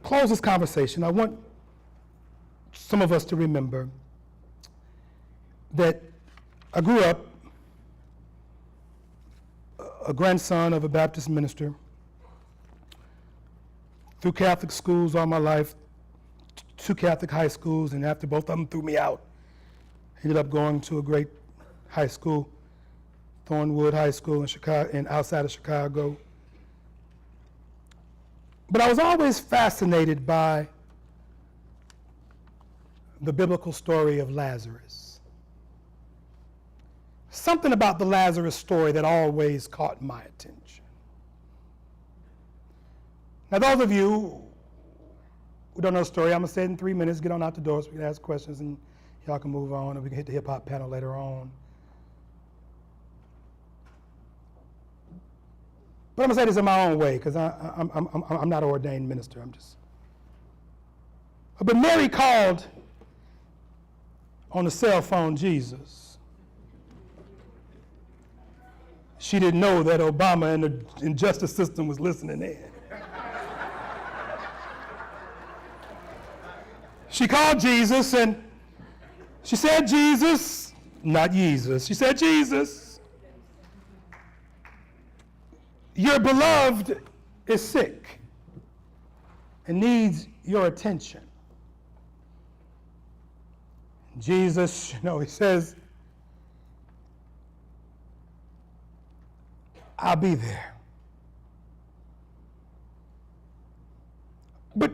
close this conversation, I want some of us to remember that I grew up a grandson of a Baptist minister, through Catholic schools all my life, two Catholic high schools, and after both of them threw me out, ended up going to a great high school, Thornwood High School in Chicago, and outside of Chicago. But I was always fascinated by the biblical story of Lazarus. Something about the Lazarus story that always caught my attention. Now, those of you who don't know the story, I'm going to say it in 3 minutes, get on out the door so we can ask questions and y'all can move on, and we can hit the hip-hop panel later on. But I'm going to say this in my own way, because I'm not an ordained minister. But Mary called on the cell phone Jesus. She didn't know that Obama and the injustice system was listening in. She called Jesus and she said, Jesus, not Jesus. She said, Jesus, your beloved is sick and needs your attention. Jesus, he says, I'll be there. But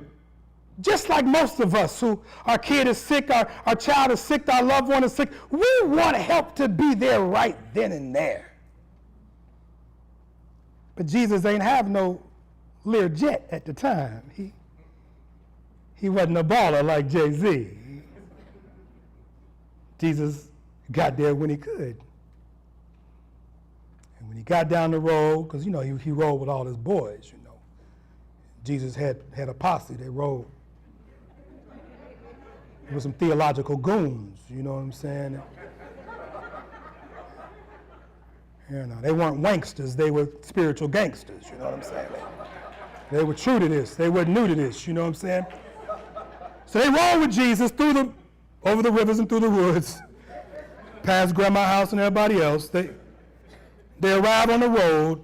just like most of us who our kid is sick, our child is sick, our loved one is sick, we want help to be there right then and there. But Jesus ain't have no Learjet at the time. He wasn't a baller like Jay-Z. Jesus got there when he could. And when he got down the road, because he rode with all his boys, Jesus had a posse, they rode. There were some theological goons, you know what I'm saying? They weren't wanksters, they were spiritual gangsters, you know what I'm saying? They were true to this, they were new to this, you know what I'm saying? So they rode with Jesus over the rivers and through the woods, past Grandma's house and everybody else. They arrived on the road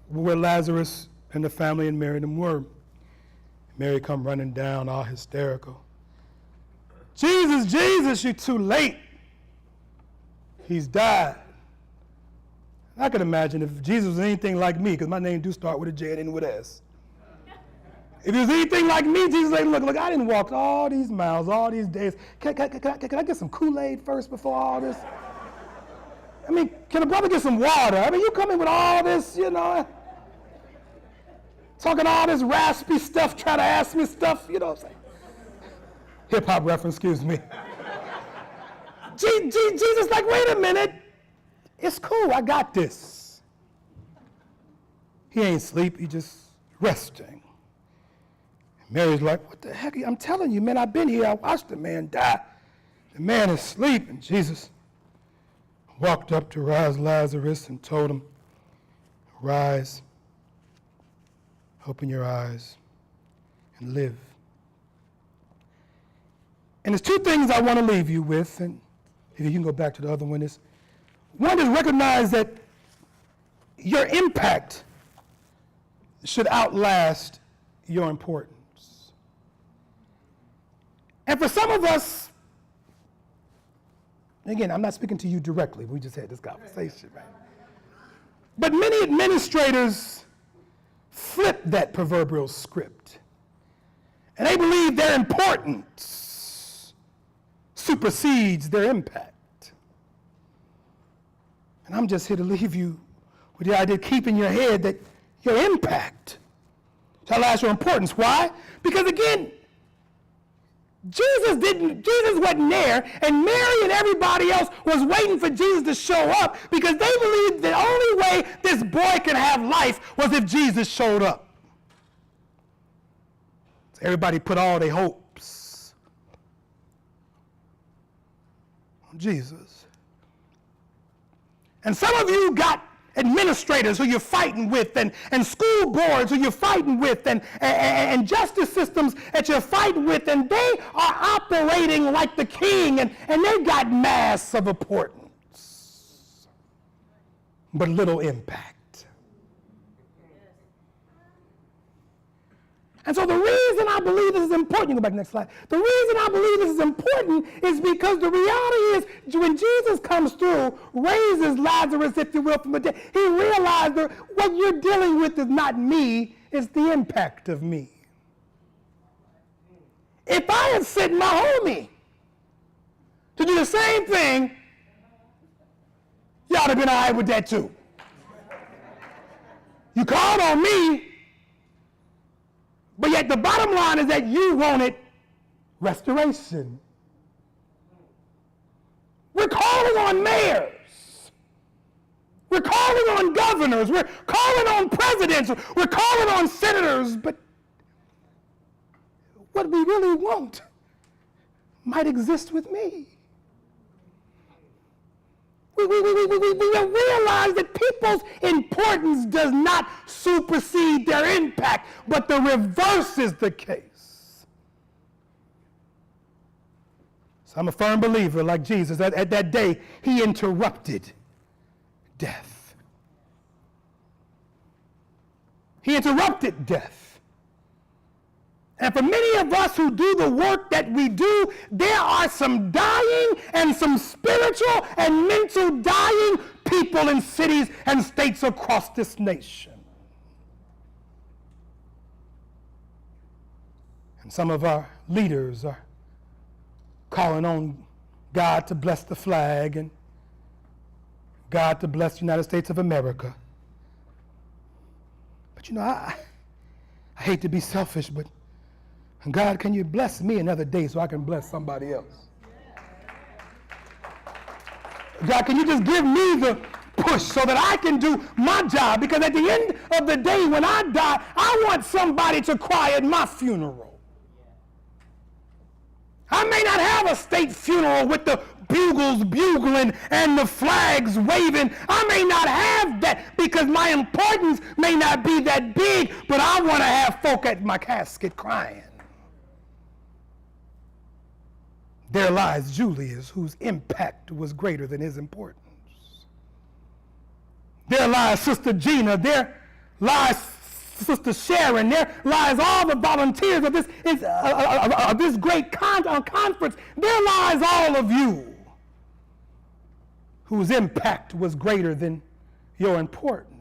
where Lazarus and the family and Mary and them were. Mary come running down, all hysterical. Jesus, Jesus, you're too late. He's died. I can imagine if Jesus was anything like me, because my name do start with a J and end with S. If he was anything like me, Jesus said, look, I didn't walk all these miles, all these days. Can I get some Kool-Aid first before all this? I mean, can a brother get some water? I mean, you come in with all this, talking all this raspy stuff, trying to ask me stuff, what I'm saying? Hip-hop reference, excuse me. Jesus like, wait a minute. It's cool, I got this. He ain't asleep, he just resting. Mary's like, what the heck? I'm telling you, man, I've been here. I watched the man die. The man is asleep. And Jesus walked up to Lazarus and told him, rise, open your eyes, and live. And there's two things I want to leave you with, and if you can go back to the other one, is one is recognize that your impact should outlast your importance. And for some of us, again, I'm not speaking to you directly, we just had this conversation, right? But many administrators flip that proverbial script, and they believe their importance supersedes their impact. And I'm just here to leave you with the idea of keeping your head that your impact shall outlast your importance. Why? Because again, Jesus wasn't there, and Mary and everybody else was waiting for Jesus to show up because they believed the only way this boy could have life was if Jesus showed up. So everybody put all their hopes on Jesus. And some of you got administrators who you're fighting with, and school boards who you're fighting with, and justice systems that you're fighting with, and they are operating like the king, and they've got mass of importance, but little impact. And so the reason I believe this is important, you go back to the next slide. The reason I believe this is important is because the reality is when Jesus comes through, raises Lazarus, if you will, from the dead, he realized that what you're dealing with is not me, it's the impact of me. If I had sent my homie to do the same thing, y'all would have been all right with that too. You called on me, but yet the bottom line is that you wanted restoration. We're calling on mayors. We're calling on governors. We're calling on presidents. We're calling on senators. But what we really want might exist with me. We realize that people's importance does not supersede their impact, but the reverse is the case. So I'm a firm believer, like Jesus, at that day, he interrupted death. He interrupted death. And for many of us who do the work that we do, there are some dying and some spiritual and mental dying people in cities and states across this nation. And some of our leaders are calling on God to bless the flag and God to bless the United States of America. But you know, I hate to be selfish, but God, can you bless me another day so I can bless somebody else? God, can you just give me the push so that I can do my job? Because at the end of the day, when I die, I want somebody to cry at my funeral. I may not have a state funeral with the bugles bugling and the flags waving. I may not have that because my importance may not be that big, but I want to have folk at my casket crying. There lies Julius, whose impact was greater than his importance. There lies Sister Gina. There lies Sister Sharon. There lies all the volunteers of this great conference. There lies all of you, whose impact was greater than your importance.